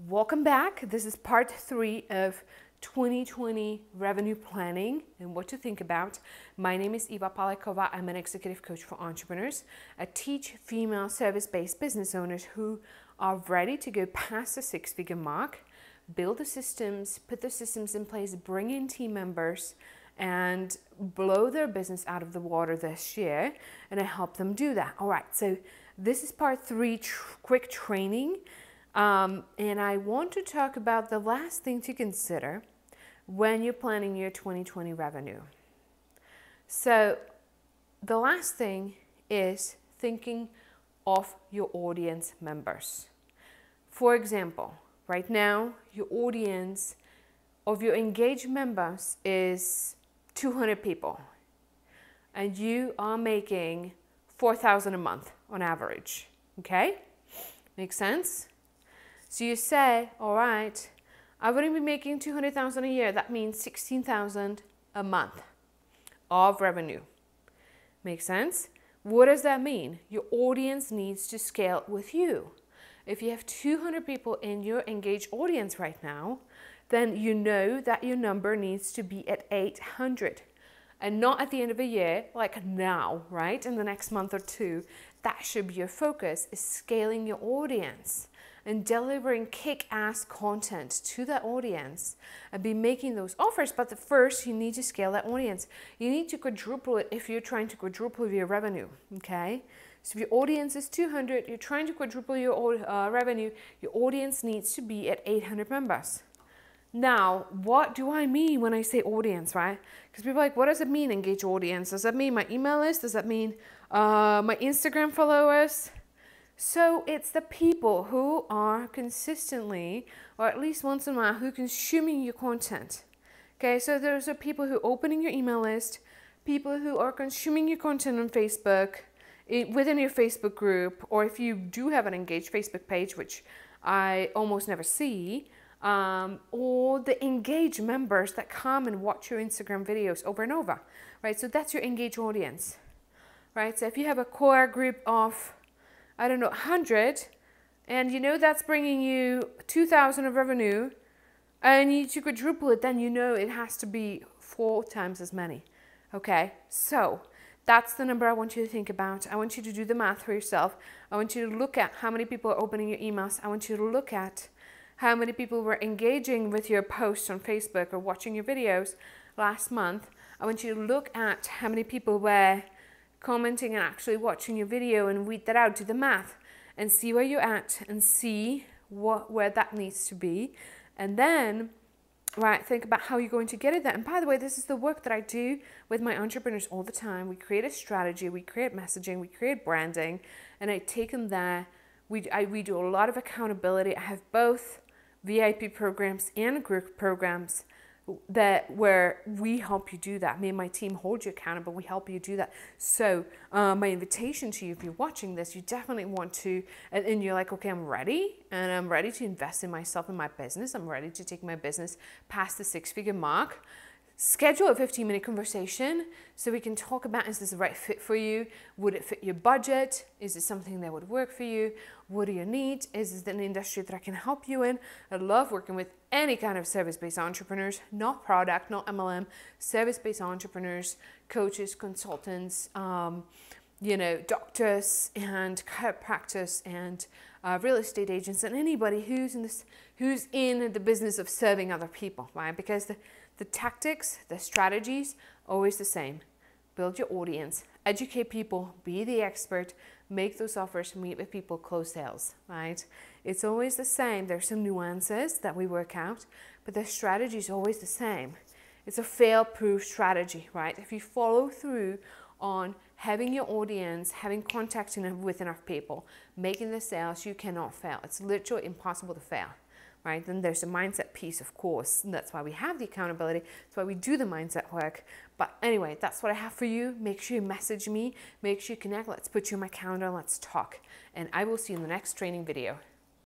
Welcome back. This is part 3 of 2020 revenue planning and what to think about. My name is Eva Palekova. I'm an executive coach for entrepreneurs. I teach female service-based business owners who are ready to go past the six-figure mark, build the systems, put the systems in place, bring in team members, and blow their business out of the water this year. And I help them do that. All right, so this is part 3, quick training. And I want to talk about the last thing to consider when you're planning your 2020 revenue. So the last thing is thinking of your audience members. For example, right now, your audience of your engaged members is 200 people, and you are making $4,000 a month on average. Okay? Make sense? So you say, all right, I wouldn't be making $200,000 a year. That means $16,000 a month of revenue. Make sense? What does that mean? Your audience needs to scale with you. If you have 200 people in your engaged audience right now, then you know that your number needs to be at 800 and not at the end of a year, like now, right? In the next month or two. That should be your focus, is scaling your audience and delivering kick-ass content to that audience and be making those offers. But first, you need to scale that audience. You need to quadruple it if you're trying to quadruple your revenue, okay? So if your audience is 200, you're trying to quadruple your revenue, your audience needs to be at 800 members. Now, what do I mean when I say audience, right? Because people are like, what does it mean, engage audience? Does that mean my email list? Does that mean my Instagram followers? So it's the people who are consistently, or at least once in a while, who are consuming your content. Okay, so those are people who are opening your email list, people who are consuming your content on Facebook, within your Facebook group, or if you do have an engaged Facebook page, which I almost never see, or the engaged members that come and watch your Instagram videos over and over, right? So that's your engaged audience, right? So if you have a core group of, I don't know, 100, and you know that's bringing you 2,000 of revenue, and you need to quadruple it, then you know it has to be 4 times as many, okay? So that's the number I want you to think about. I want you to do the math for yourself. I want you to look at how many people are opening your emails. I want you to look at how many people were engaging with your posts on Facebook or watching your videos last month. I want you to look at how many people were commenting and actually watching your video, and weed that out, do the math and see where you're at and see where that needs to be. And then, right, think about how you're going to get it there. And by the way, this is the work that I do with my entrepreneurs all the time. We create a strategy, we create messaging, we create branding, and I take them there. We do a lot of accountability. I have both VIP programs and group programs where we help you do that. Me and my team hold you accountable. We help you do that. So my invitation to you, if you're watching this, you definitely want to, and you're like, okay, I'm ready, and I'm ready to invest in myself and my business. I'm ready to take my business past the 6-figure mark. Schedule a 15-minute conversation so we can talk about, is this the right fit for you? Would it fit your budget? Is it something that would work for you? What do you need? Is this an industry that I can help you in? I love working with any kind of service-based entrepreneurs, not product, not MLM, service-based entrepreneurs, coaches, consultants, doctors and chiropractors and real estate agents, and anybody who's in the business of serving other people, right? Because the tactics, the strategies, always the same. Build your audience, educate people, be the expert, make those offers, meet with people, close sales, right? It's always the same. There's some nuances that we work out, but the strategy is always the same. It's a fail-proof strategy, right? If you follow through on having your audience, having contact with enough people, making the sales, you cannot fail. It's literally impossible to fail. Right? Then there's a mindset piece, of course, and that's why we have the accountability. That's why we do the mindset work. But anyway, that's what I have for you. Make sure you message me. Make sure you connect. Let's put you in my calendar. Let's talk. And I will see you in the next training video.